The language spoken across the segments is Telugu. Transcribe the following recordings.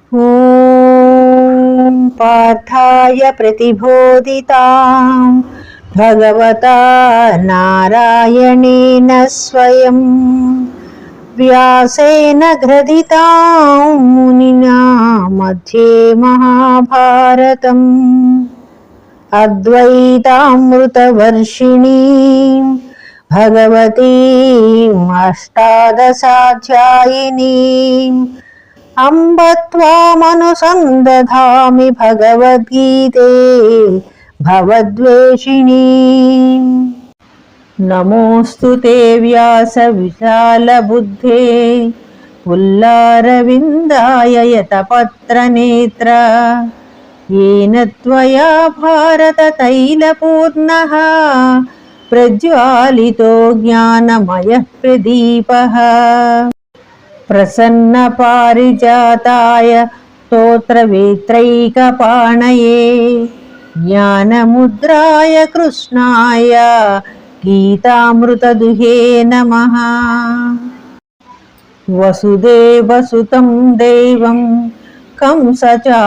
ॐ पार्थाय प्रतिबोधितां भगवता नारायणेन स्वयं व्यासेन ग्रथितां मुनिना मध्ये महाभारतम् अद्वैतामृतवर्षिणीं भगवतीम् अष्टादशाध्यायिनीम् अम्ब त्वामनुसन्दधामि भगवद्गीते भवद्वेषिणीम्। नमोऽस्तु ते व्यासविशालबुद्धे पुल्लारविन्दाय यतपत्रनेत्र येन त्वया भारततैलपूर्णः प्रज्वालितो ज्ञानमयः प्रदीपः। प्रसन्नपारिजाताय स्तोत्रवेत्रैकपाणये ज्ञानमुद्राय कृष्णाय गीतामृतदुहे नमः। वसुदेवसुतं देवं कंसचाणूरमर्दनं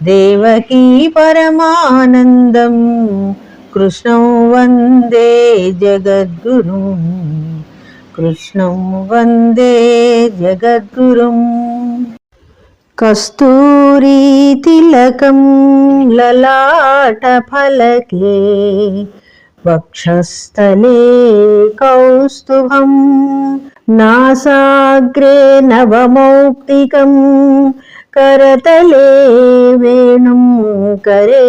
देवकी परमानन्दं कृष्णं वन्दे जगद्गुरुम्। कृष्णं वन्दे जगद्गुरुम्। कस्तूरीतिलकं ललाटफलके वक्षस्थले कौस्तुभं नासाग्रे नवमौक्तिकं करतले वेणुं करे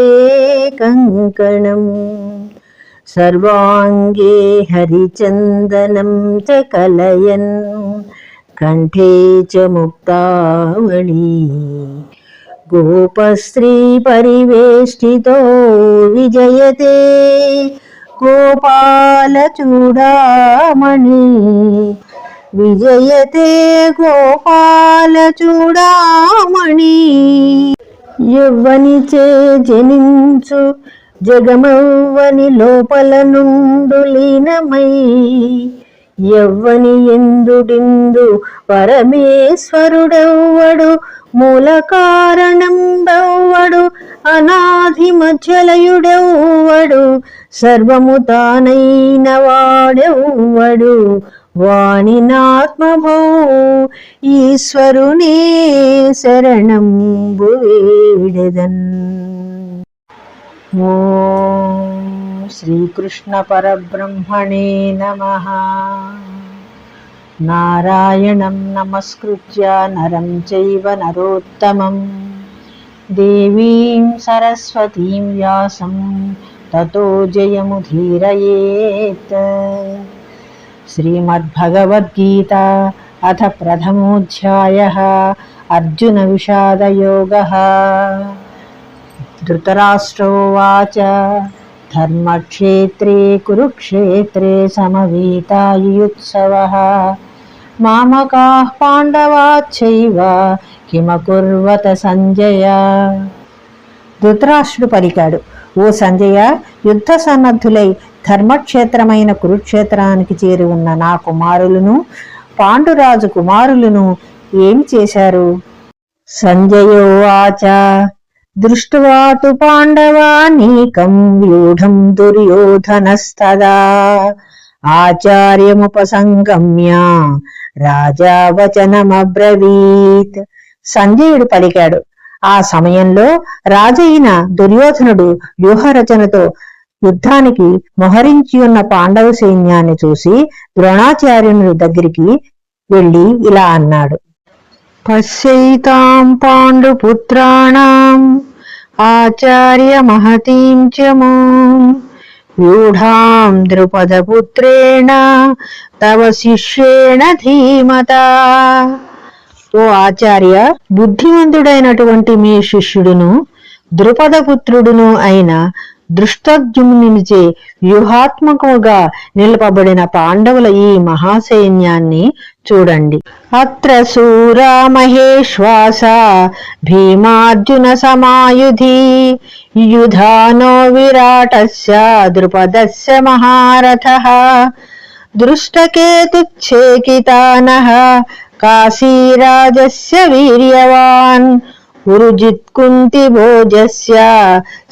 कङ्कणम् सर्वांगे हरिचन्दनं च कलयन् कण्ठे च मुक्तावली गोपस्त्रीपरिवेष्टितो विजयते गोपालचूडामणि विजयते गोपालचूडामणि। యవ్వనిచే జనించు జగమవ్వని లోపల నుండు లీనమై యవ్వని ఎందుడిందు పరమేశ్వరుడెవ్వడు మూల కారణంబెవ్వడు అనాది మధ్యలయుడెవ్వడు సర్వము తానైన వాడెవ్వడు వాని నాత్మభౌ ఈశ్వరునే శరణంబు వేడెదన్। ఓం శ్రీకృష్ణ పరబ్రహ్మణే నమః। నారాయణం నమస్కృత్య నరం చైవ నరోత్తమం దేవీం సరస్వతీం వ్యాసం తతో జయముదీరయేత్। శ్రీమద్భగవద్గీత అథ ప్రథమోధ్యాయః అర్జున విషాదయోగః। ధృతరాష్ట్రోవాచ ధర్మక్షేత్రే కురుక్షేత్రే సమవేతాయుత్సవః మామకాః పాండవాశ్చైవ కిమకుర్వత సంజయ। ధృతరాష్ట్రుడు పలికాడు, ఓ సంజయ, యుద్ధ సన్నద్ధులై ధర్మక్షేత్రమైన కురుక్షేత్రానికి చేరి ఉన్న నా కుమారులను పాండురాజు కుమారులను ఏమి చేశారు? సంజయోవాచ దృష్ట్వా తు పాండవానీకం వ్యూఢం దుర్యోధనస్తదా ఆచార్యముపసంగమ్య రాజా వచనమబ్రవీత్। సంజయుడు పలికాడు, ఆ సమయంలో రాజైన దుర్యోధనుడు వ్యూహరచనతో యుద్ధానికి మొహరించి ఉన్న పాండవ సైన్యాన్ని చూసి ద్రోణాచార్యుని దగ్గరికి వెళ్ళి ఇలా అన్నాడు, పశ్యైతాం పాండుపుత్రాణం ఆచార్య మహతీం చ మాం వ్యూఢాం ద్రుపదపుత్రేణ తవ శిష్యేణ ధీమతా। ఓ ఆచార్య, బుద్ధిమంతుడైనటువంటి మీ శిష్యుడును ద్రుపదపుత్రుడును అయిన దృష్టద్యుమ్నునిచే వ్యూహాత్మకముగా నిలపబడిన పాండవుల ఈ మహాసైన్యాన్ని చూడండి. అత్ర శూరా మహేశ్వాస భీమార్జున సమాయుధి యుధానో విరాటస్య ద్రుపదస్య మహారథః దృష్టకేతుచ్ఛేకితానః కాశీరాజస్య వీర్యవాన్ ఉరుజిత్ కుంతి భోజస్య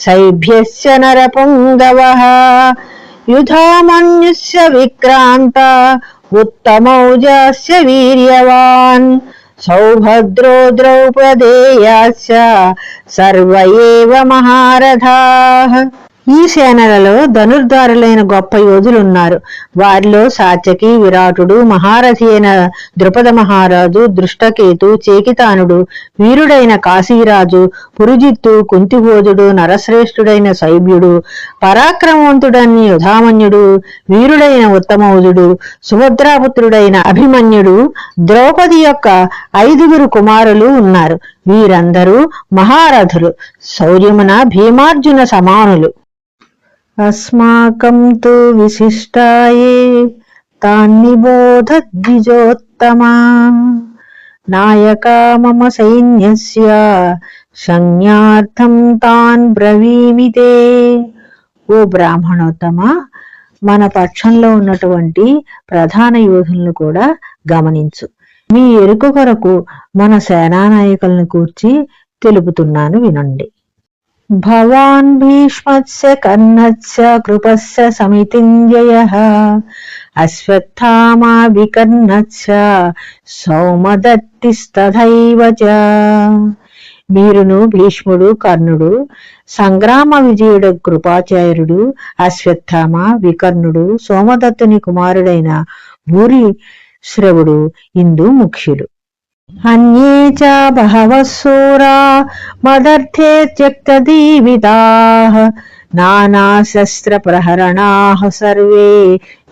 సైభ్యస్య నరపుంగవః యుధామన్యుస్య విక్రాంత ఉత్తమౌజస్య వీర్యవాన్ సౌభద్రో ద్రౌపదేయాస్య సర్వ ఏవ మహారథాః. ఈ సేనలలో ధనుర్ధారులైన గొప్ప యోధులున్నారు. వారిలో సాత్యకి, విరాటుడు, మహారథి అయిన ద్రుపద మహారాజు, దృష్టకేతు, చేకితానుడు, వీరుడైన కాశీరాజు, పురుజిత్తు, కుంతిభోజుడు, నరశ్రేష్ఠుడైన శైభ్యుడు, పరాక్రమవంతుడైన యుధామన్యుడు, వీరుడైన ఉత్తమౌజుడు, సుభద్రాపుత్రుడైన అభిమన్యుడు, ద్రౌపది యొక్క 5 కుమారులు ఉన్నారు. వీరందరూ మహారథులు, శౌర్యమున భీమార్జున సమానులు. అస్మాకం తు విశిష్టాయే తాన్నిబోధ ద్విజోత్తమా నాయకా మమ సైన్యస్య సంజ్ఞార్థం తాన్ బ్రవీమితే. ఓ బ్రాహ్మణోత్తమ, మన పక్షంలో ఉన్నటువంటి ప్రధాన యోధులను కూడా గమనించు. మీ ఎరుక కొరకు మన సేనానాయకులను కూర్చి తెలుపుతున్నాను, వినండి. భవాన్ భీష్మస్య కర్ణస్య కృపస్య సమితింజయః అశ్వత్థామా వికర్ణస్య సౌమదత్తిస్తథైవ చ. మీరును భీష్ముడు, కర్ణుడు, సంగ్రామ విజయుడు కృపాచార్యుడు, అశ్వత్థామ, వికర్ణుడు, సోమదత్తుని కుమారుడైన భూరిశ్రవుడు ఇందు ముఖ్యులు. అన్యే చ బహవః శూరా మదర్థే త్యక్తజీవితాః నానాశస్త్ర ప్రహరణాః సర్వే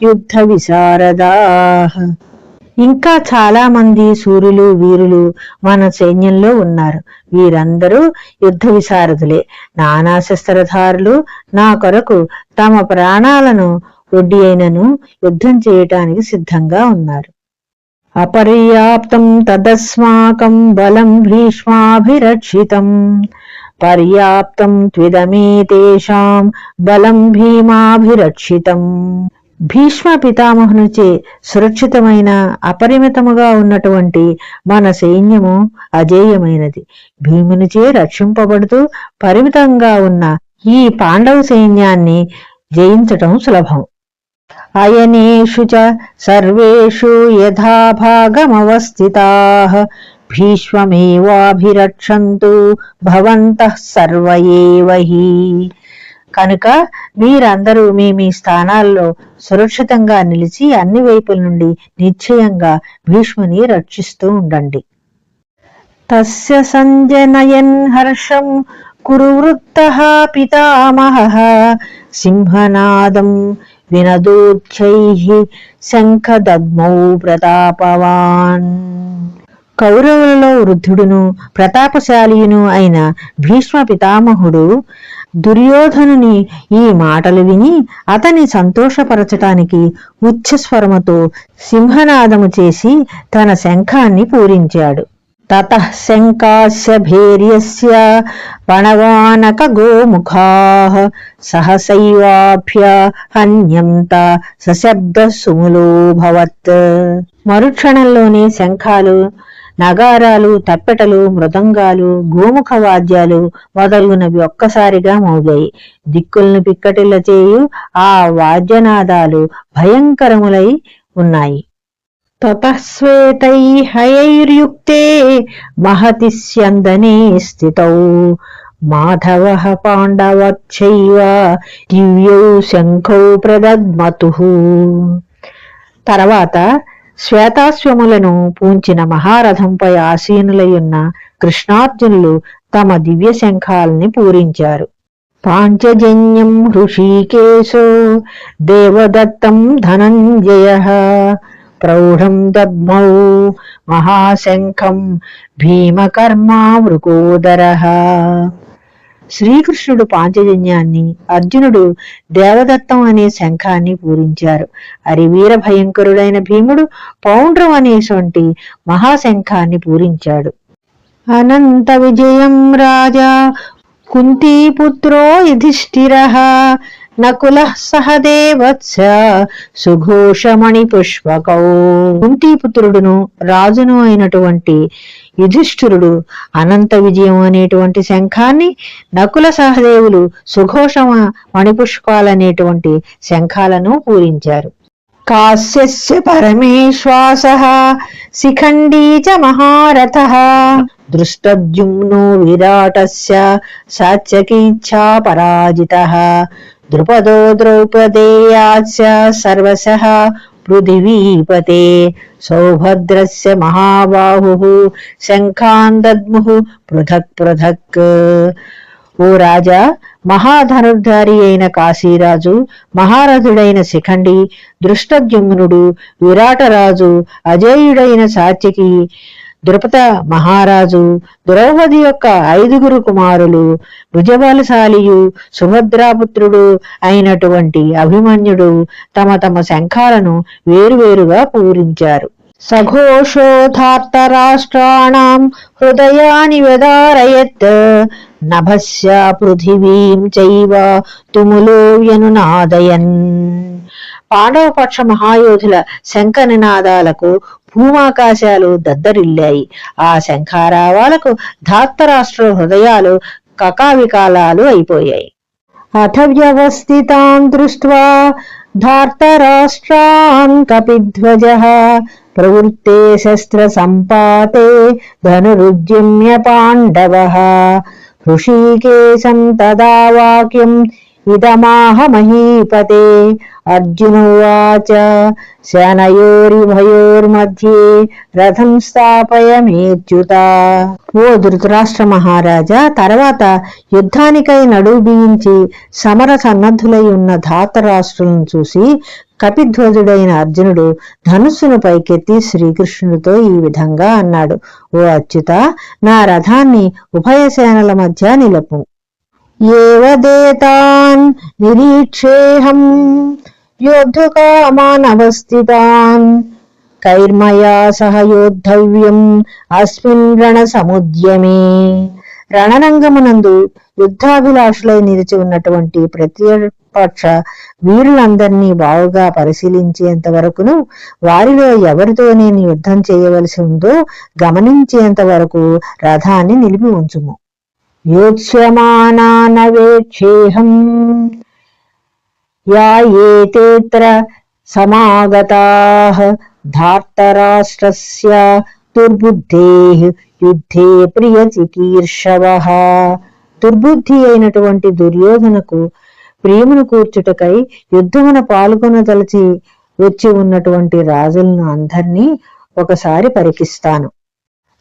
యుద్ధ విశారదాః. ఇంకా చాలా మంది శూరులు, వీరులు మన సైన్యంలో ఉన్నారు. వీరందరూ యుద్ధ విశారదులే, నానా శస్త్రధారులు. నా కొరకు తమ ప్రాణాలను ఒడ్డి అయినను యుద్ధం చేయటానికి సిద్ధంగా ఉన్నారు. అపర్యాప్తం తదస్మాకం బలం భీష్మాభిరక్షితం పర్యాప్తం త్విదమేతేషాం బలం భీమాభిరక్షితం. భీష్మ పితామహునిచే సురక్షితమైన అపరిమితముగా ఉన్నటువంటి మన సైన్యము అజేయమైనది. భీమునిచే రక్షింపబడుతూ పరిమితంగా ఉన్న ఈ పాండవ సైన్యాన్ని జయించటం సులభం. అయనేషు చ సర్వేషు యథా భాగమవస్థితాః భీష్మమేవాభిరక్షంతు భవంతః సర్వ ఏవ హి. కనుక మీరందరూ మీ మీ స్థానాల్లో సురక్షితంగా నిలిచి అన్ని వైపుల నుండి నిశ్చయంగా భీష్ముని రక్షిస్తూ ఉండండి. తస్య సంజనయన్ హర్షం కురువృత్తః పితామహః సింహనాదం వినదోచ్చైః శంఖదద్మౌ ప్రతాపవాన్. కౌరవులలో వృద్ధుడును ప్రతాపశాలియును అయిన భీష్మ పితామహుడు దుర్యోధనుని ఈ మాటలు విని అతని సంతోషపరచటానికి ఉచ్చస్వరముతో సింహనాదము చేసి తన శంఖాన్ని పూరించాడు. తతః శంకాస్య భేర్యస్య పణవానక గోముఖాః సహసైవాభ్య హన్యంత సశబ్ద సుములోభవత్. మరుక్షణంలోనే శంఖాలు, నగారాలు, తప్పెటలు, మృదంగాలు, గోముఖ వాద్యాలు మొదలుగునవి ఒక్కసారిగా మోగాయి. దిక్కులను పిక్కటిల్ల చేయు ఆ వాద్యనాదాలు భయంకరములై ఉన్నాయి. తతఃశ్వేతై హయైర్యుక్తే మహతి స్యందనే స్థితౌ మాధవః పాండవచ్చైవ దివ్యౌ శంఖౌ ప్రదద్మతుః. తర్వాత శ్వేతాశ్వములను పూంచిన మహారథంపై ఆసీనులయ్యున్న కృష్ణార్జునులు తమ దివ్య శంఖాల్ని పూరించారు. పాంచజన్యం హృషీకేశో దేవదత్తం ధనంజయః ప్రౌఢం దద్మౌ మహాశంఖం భీమకర్మా వృకోదరః. శ్రీకృష్ణుడు పాంచజన్యాన్ని, అర్జునుడు దేవదత్తం అనే శంఖాన్ని పూరించారు. అరివీర భయంకరుడైన భీముడు పౌండ్రం అనేటువంటి మహాశంఖాన్ని పూరించాడు. అనంత విజయం రాజా కుంతీపుత్రో యుధిష్ఠిరః నకులః సహదేవత్స సుఘోషమణి పుష్పకౌ. కుంతీపుత్రుడును రాజును అయినటువంటి యుధిష్ఠిరుడు అనంత విజయం అనేటువంటి శంఖాన్ని, నకుల సహదేవులు సుఘోషమ మణిపుష్పాలనేటువంటి శంఖాలను పూరించారు. కాస్యస్య పరమేశ్వాసః శిఖండీ చ మహారథః దృష్టద్యుమ్నో విరాటస్య సాత్యకీచ్ఛా పరాజితః ద్రుపదో ద్రౌపదేయాస్య సర్వశః పృథివీపతే సౌభద్రస్య మహాబాహుః శంఖాన్ దద్ముః పృథక్ పృథక్. ఓ రాజా, మహాధనుర్ధారి అయిన కాశీరాజు, మహారథుడైన శిఖండి, దృష్టద్యుమ్నుడు, విరాటరాజు, అజేయుడైన సాత్యకి, ద్రుపద మహారాజు, ద్రౌపది యొక్క 5 కుమారులు, భుజబలశాలియు సుభద్రాపుత్రుడు అయినటువంటి అభిమన్యుడు తమ తమ శంఖాలను వేరువేరుగా పూరించారు. సఘోషోధార్తరాష్ట్రాణం హృదయాని వ్యదారయత్ నభస్య పృథివీం చైవ తుములో వ్యనునాదయన్. పాండవపక్ష మహాయోధుల శంఖ నినాదాలకు భూమాకాశాలు దద్దరిల్లాయి. ఆ శంఖారావాలకు ధార్తరాష్ట్ర హృదయాలు కకావికాలాలు అయిపోయాయి. అథ వ్యవస్థితాన్ దృష్ట్వా ధార్తరాష్ట్రాన్ కపిధ్వజః ప్రవృత్తే శస్త్ర సంపాతే ధనురుద్యమ్య పాండవః హృషీకేశం తదా వాక్యం ఇదమాహ మహీపతే. అర్జునోవాచ సేనయోరిభయోర్मध्ये రథం స్థాపయమేచ్యుత. ఓ ధృతరాష్ట్ర మహారాజా, తర్వాత యుద్ధానికై నడువు బిగించి సమర సన్నద్ధులై ఉన్న ధార్తరాష్ట్రులను చూసి కపిధ్వజుడైన అర్జునుడు ధనుస్సును పైకెత్తి శ్రీకృష్ణుడితో ఈ విధంగా అన్నాడు: ఓ అచ్యుత, నా రథాన్ని ఉభయ సేనల మధ్య నిలుపు. ఏవదేతాన్ నిరీక్షేహం యోద్ధుకామాన్ అవస్థితాన్ కైర్మయా సహ యోద్ధవ్యం అస్మిన్ రణ సముద్యమే. రణరంగమునందు యుద్ధాభిలాషులై నిలిచి ఉన్నటువంటి ప్రతిపక్ష వీరులందరినీ బావుగా పరిశీలించేంత వరకును, వారిలో ఎవరితో నేను యుద్ధం చేయవలసి ఉందో గమనించేంత వరకు రథాన్ని నిలిపి ఉంచుము. యోత్స్యమానానవేక్షేహం యా ఏతేత్ర సమాగతాః ధార్తరాష్ట్రస్య దుర్బుద్ధేః యుద్ధే ప్రియచికీర్షవః. దుర్బుద్ధి అయినటువంటి దుర్యోధనకు ప్రియమును కూర్చుటకై యుద్ధమున పాల్గొనదలచి వచ్చి ఉన్నటువంటి రాజులను అందరినీ ఒకసారి పరికిస్తాను.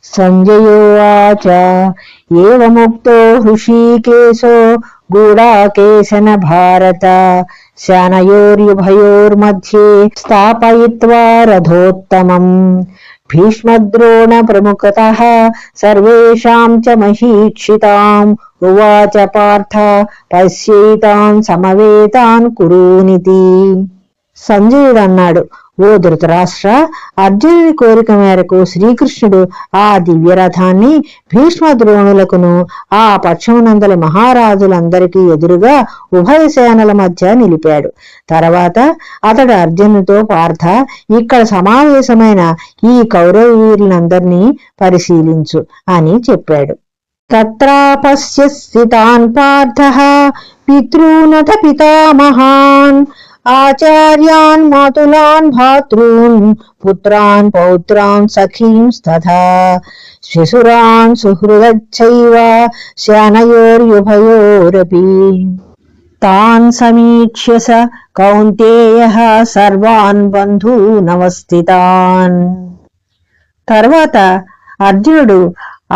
సంజయోవాచ ఏవముక్తో హృషీకేశో గూఢాకేశన భారత సేనయోర్యుభయోర్मध्ये స్థాపయిత్వా రథోత్తమం భీష్మద్రోణ ప్రముఖతః సర్వేషాం చ మహీక్షితాం ఉవాచ పార్థ పశ్యైతాన్ సమవేతాన్ కురూనితి. సంజయుడు అన్నాడు: ఓ ధృతరాష్ట్ర, అర్జునుని కోరిక మేరకు శ్రీకృష్ణుడు ఆ దివ్యరథాన్ని భీష్మ ద్రోణులకును ఆ పక్షమునందలి మహారాజులందరికీ ఎదురుగా ఉభయ సేనల మధ్య నిలిపాడు. తర్వాత అతడు అర్జునుడితో, పార్థ, ఇక్కడ సమావేశమైన ఈ కౌరవ వీరులందరినీ పరిశీలించు అని చెప్పాడు. తత్రాపశ్య స్థితాన్ పార్థః పితॄనథ పితామహాన్ ఆచార్యాన్ మాతులాన్ భాతృన్ పుత్రాన్ పౌత్రాన్ సఖీంస్తథా శిశురాన్ సుహృదచ్చైవ సేనయోర్యుభయోరపి. తాన్ సమీక్ష్య స కౌంతేయః సర్వాన్ బంధూనవస్థితాన్. తర్వాత అర్జునుడు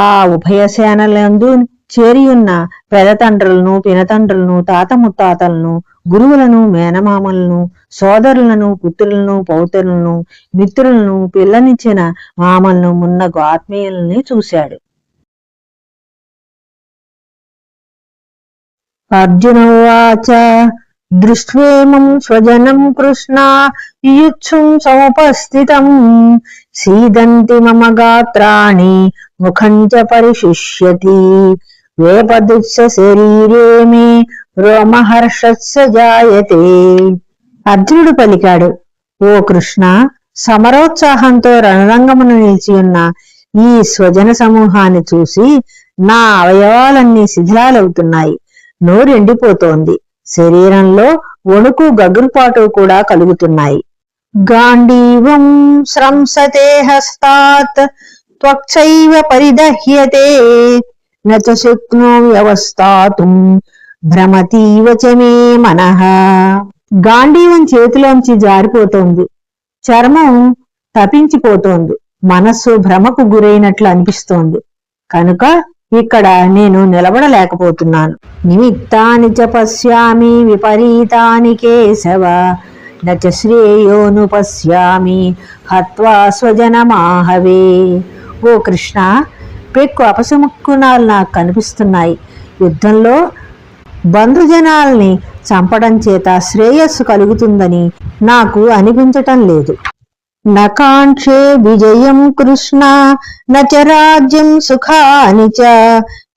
ఆ ఉభయ సేనలందు చేరియున్న పెదతండ్రులను, పినతండ్రులను, తాత ముత్తాతలను, గురువులను, మేనమామలను, సోదరులను, పుత్రులను, పౌత్రులను, మిత్రులను, పిల్లనిచ్చిన మామలను, మున్నగు ఆత్మీయుల్ని చూశాడు. అర్జునోవాచ దృష్ట్వేమం స్వజనం కృష్ణా యుయుత్సుం సముపస్థితం సీదంతి మమ గాత్రాణి ముఖం చ పరిశుష్యతి వేపదుస్స శరీరే మే రోమహర్షస్య జాయతే. అర్జునుడు పలికాడు, ఓ కృష్ణ, సమరోత్సాహంతో రణరంగమున నిలిచి ఉన్న ఈ స్వజన సమూహాన్ని చూసి నా అవయవాలన్నీ శిథిలాలవుతున్నాయి. నోరెండిపోతోంది. శరీరంలో వణుకు గగురుపాటు కూడా కలుగుతున్నాయి. గాంధీవం స్రంసతే హస్తాత్ త్వక్చైవ పరిదహ్యతే నచ శక్నోమి అవస్థాతుం భ్రమతీవ చ మే మనః. గాంధీవం చేతిలోంచి జారిపోతోంది. చర్మం తపించిపోతోంది. మనస్సు భ్రమకు గురైనట్లు అనిపిస్తోంది. కనుక ఇక్కడ నేను నిలబడలేకపోతున్నాను. నిమిత్తాని చ పశ్యామి విపరీతాని కేశవ నచ శ్రేయోను పశ్యామి హత్వా స్వజనమాహవే. ఓ కృష్ణ, పెక్కు అపశముక్కునాలు నాకు కనిపిస్తున్నాయి. యుద్ధంలో బంధుజనాల్ని చంపడం చేత శ్రేయస్సు కలుగుతుందని నాకు అనిపించటం లేదు. నకాంక్షే విజయం కృష్ణ నచ రాజ్యం సుఖాని చ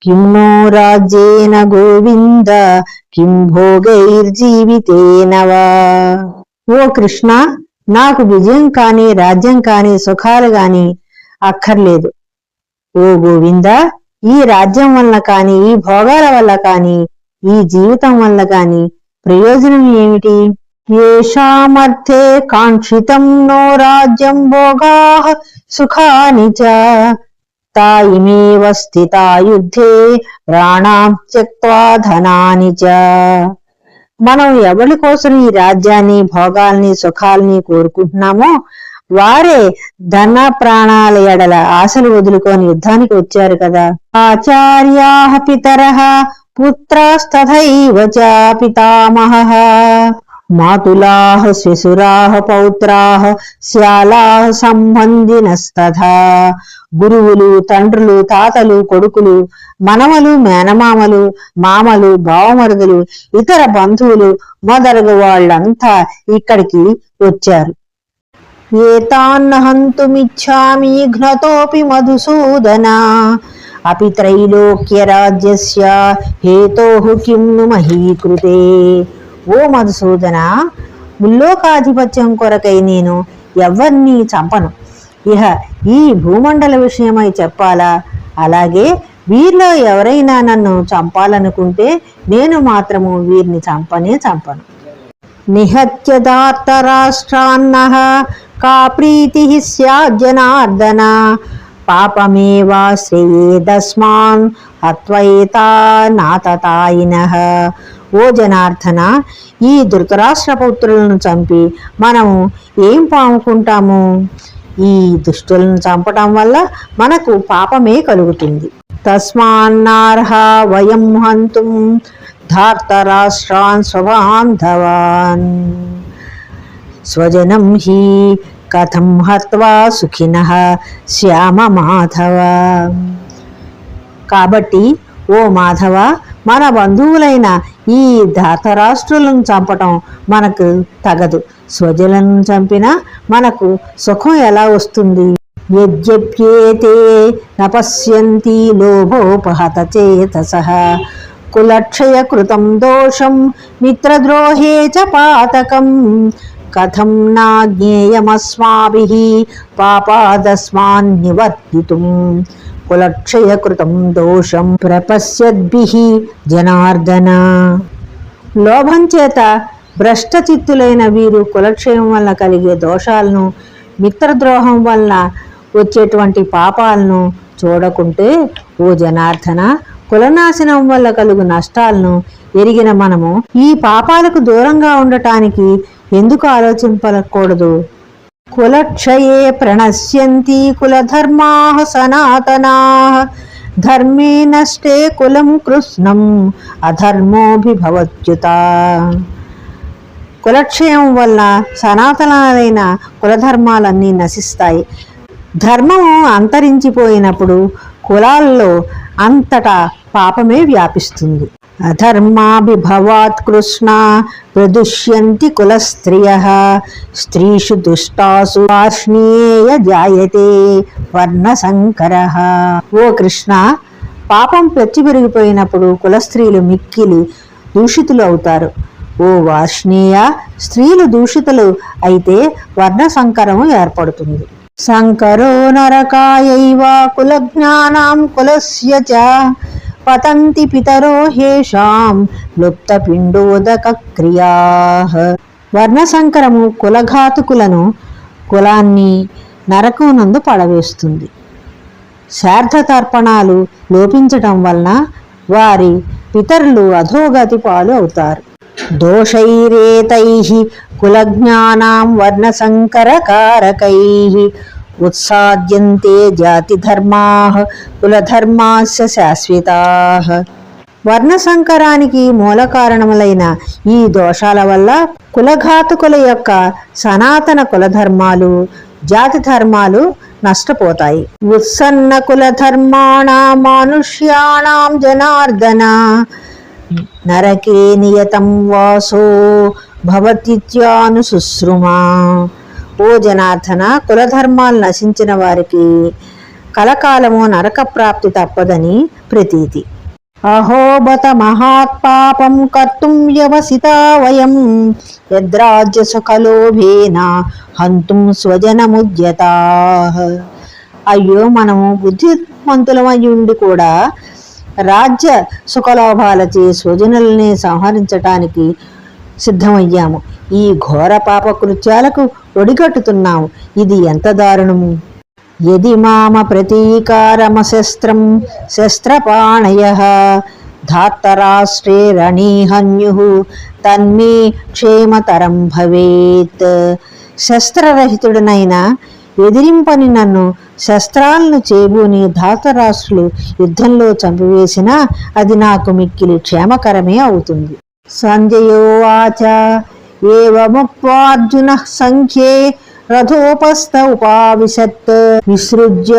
కిం నో రాజ్యేన గోవింద కిం భోగైర్జీవితేన వా. ఓ కృష్ణ, నాకు విజయం కాని రాజ్యం కాని సుఖాలు గాని అక్కర్లేదు. ఓ గోవింద, ఈ రాజ్యం వల్ల కాని ఈ భోగాల వల్ల కాని ఈ జీవితం వల్ల కాని ప్రయోజనం ఏమిటి? ఏషామర్థే కాంక్షితం నో రాజ్యం భోగాః సుఖాని చ తాయిమేవ స్థితా యుద్ధే ప్రాణాః త్యక్త్వా ధనాని చ. మనం ఎవరి కోసం ఈ రాజ్యాన్ని భోగాల్ని సుఖాల్ని కోరుకుంటున్నామో వారే ధన ప్రాణాల ఎడల ఆశలు వదులుకొని యుద్ధానికి వచ్చారు కదా. ఆచార్యాః పితరః పుత్రాస్తథైవ చ పితామహః మాతులాః శ్వశురాః పౌత్రాః శ్యాలాః సంబంధినస్తథా. గురువులు, తండ్రులు, తాతలు, కొడుకులు, మనమలు, మేనమామలు, మామలు, బావమరుదులు, ఇతర బంధువులు మొదలగు వాళ్ళంతా ఇక్కడికి వచ్చారు. ఏతాన్న హంతుమిచ్ఛామి ఘ్నతోపి మధుసూదన అపి త్రైలోక్య రాజ్యస్య హేతోః కిం ను మహీకృతే. ఓ మధుసూదన, ముల్లోకాధిపత్యం కొరకై నేను ఎవ్వరినీ చంపను. ఇహ ఈ భూమండల విషయమై చెప్పాలా? అలాగే వీరిలో ఎవరైనా నన్ను చంపాలనుకుంటే నేను మాత్రము వీరిని చంపను. నిహత్య రాష్ట్రాన్నః కా ప్రీతిః స్యాద్ జనార్దన పాపమేవాశ్రయేదస్మాన్ హత్వైతానాతతాయినః. ఓ జనార్దన, ఈ ధృతరాష్ట్ర పుత్రులను చంపి మనము ఏం పాముకుంటాము? ఈ దుష్టులను చంపటం వల్ల మనకు పాపమే కలుగుతుంది. తస్మాన్నార్హ వయం హంతుం ధార్తరాష్ట్రాన్ స్వబాంధవాన్ స్వజనం హి కథం హత్వా సుఖినః శ్యామ మాధవ. కాబట్టి ఓ మాధవ, మన బంధువులైన ఈ ధాతరాష్ట్రులను చంపటం మనకు తగదు. స్వజలను చంపినా మనకు సుఖం ఎలా వస్తుంది? యద్యప్యేతే నపశ్యంతి లోభోపహత చేతసః కులక్షయ కృతం దోషం మిత్రద్రోహే చ పాతకం కథం నాజ్ఞేయమస్మాభిః పాపాదస్మాన్ నివర్తితుం కులక్షయ కృతం దోషం ప్రపశ్యద్భిః జనార్దన. లోభం చేత భ్రష్టచిత్తులైన వీరు కులక్షయం వల్ల కలిగే దోషాలను, మిత్రద్రోహం వల్ల వచ్చేటువంటి పాపాలను చూడకుంటే, ఓ జనార్దన, కులనాశనం వల్ల కలుగు నష్టాలను ఎరిగిన మనము ఈ పాపాలకు దూరంగా ఉండటానికి ఎందుకు ఆలోచింపకూడదు? కులక్షయే ప్రణశ్యంతి కులధర్మాః సనాతనాః ధర్మే నష్టే కులం కృష్ణం అధర్మోభిభవత్యుత. కులక్షయం వల్ల సనాతనాలైన కులధర్మాలన్నీ నశిస్తాయి. ధర్మము అంతరించిపోయినప్పుడు కులాల్లో అంతటా పాపమే వ్యాపిస్తుంది. అధర్మాభిభవాత్ కృష్ణ ప్రదుష్యంతి కులస్త్రియః స్త్రీషు దుష్టాసు వార్ష్ణేయ జాయతే వర్ణసంకరః. ఓ కృష్ణ, పాపం పెరిగిపోయినప్పుడు కులస్త్రీలు మిక్కిలి దూషితులు అవుతారు. ఓ వార్ష్ణేయ, స్త్రీలు దూషితులు అయితే వర్ణ సంకరము ఏర్పడుతుంది. సంకరో నరకాయైవ కులజ్ఞానాం కులస్య చ పతంతి పితరో హేషాం లుప్తపిండోదక క్రియాః. వర్ణ సంకరము కులఘాతుకులను, కులాన్ని నరకమునందు పడవేస్తుంది. శార్ధతర్పణాలు లోపించటం వలన వారి పితరులు అధోగతి పాలు అవుతారు. దోషైరేతైః కులజ్ఞానాం వర్ణసంకరకారకైః ఉత్సాద్యంతే జాతిధర్మాః కులధర్మాస్య శాశ్వతాః. వర్ణ సంకరానికి మూల కారణములైన ఈ దోషాల వల్ల కులఘాతుకుల యొక్క సనాతన కులధర్మాలు, జాతి ధర్మాలు నష్టపోతాయి. ఉత్సన్న కులధర్మాణాం మానుష్యాణాం జనార్దన నరకే నియతం వాసో భవతిత్యానుశుశ్రుమా. ఓ జనార్దన, కులధర్మాలు నశించిన వారికి కలకాలము నరక ప్రాప్తి తప్పదని ప్రతీతి. అహోబత మహాత్పాపం కర్తుం వ్యవసితా వయం యద్రాజ్య సుఖలోభేన హంతుం స్వజనముద్యతాః. అయ్యో, మనము బుద్ధిమంతులమయ్యుండి కూడా రాజ్య సుఖలోభాలచే స్వజనుల్ని సంహరించటానికి సిద్ధమయ్యాము. ఈ ఘోర పాప కృత్యాలకు ఒడిగట్టుతున్నాము. ఇది ఎంత దారుణము! యది మామ ప్రతీకారమశస్త్రం శస్త్రపాణయః ధార్తరాష్ట్రే రణీహన్యుః తన్మే క్షేమతరం భవేత్. శస్త్రరహితుడనైన ఎదిరింపని నన్ను శస్త్రాలను చేబూని ధాతరాష్ట్రులు యుద్ధంలో చంపివేసినా అది నాకు మిక్కిలి క్షేమకరమే అవుతుంది. సంజయోవాచ ఏవముక్త్వార్జునః సంఖ్యే రథోపస్థ ఉపావిశత్ విసృజ్య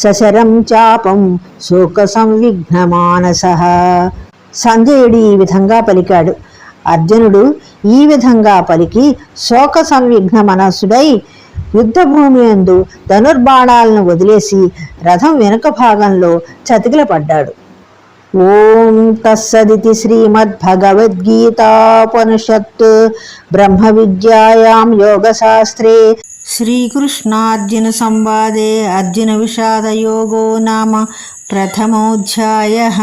సశరం చాపం శోక సంవిఘ్నమానసః. సంజయుడు ఈ విధంగా పలికాడు. అర్జునుడు ఈ విధంగా పలికి శోక సంవిఘ్న మనసుడై యుద్ధభూమి యందు ధనుర్బాణాలను వదిలేసి రథం వెనుక భాగంలో చతికిలపడ్డాడు. ఓం తస్సదితి శ్రీమద్భగవద్గీతాపనిషత్ బ్రహ్మ విద్యాయాం యోగశాస్త్రే శ్రీకృష్ణార్జున సంవాదే అర్జున విషాదయోగో నామ ప్రథమోధ్యాయః.